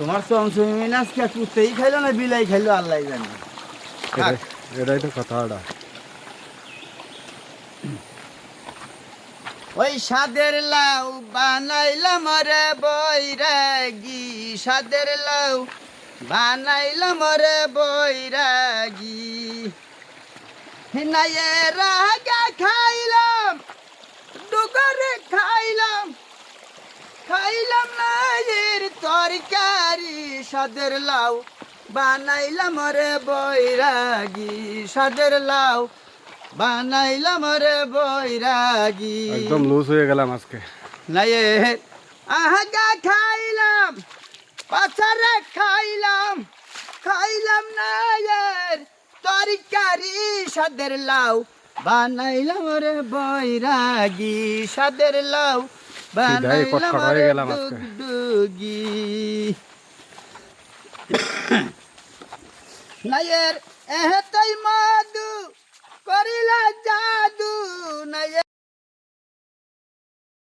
তোমার চমচমিন আজকে কুত্তেই খাইলো না বিলাই খাইলো আল্লাহ জানে। এটাই তো কথাটা। ওই সাদের লাউ বানাইলাম রে বৈরাগী, সাদের লাউ বানাইলাম রে বৈরাগী। নাইয়ের আগা খাইলাম ডুগরে খাইলাম, খাইলাম নাইয়ের তরকারি, সাদের লাউ বানাইলাম রে বৈরাগী, সাদের লাউ বানাইলাম রে বৈরাগী। একদম লুজ হয়ে গেলাম আজকে। নাইয়ের আগা খাইলাম পাছারে খাইলাম, খাইলাম নাইয়ের তরকারি, সাদের লাউ বানাইলাম রে বৈরাগী, সাদের লাউ বানাইলাম কটকট হয়ে রে গেলাম আজকে। ডুগডুগি। নাইয়ের এহেতেই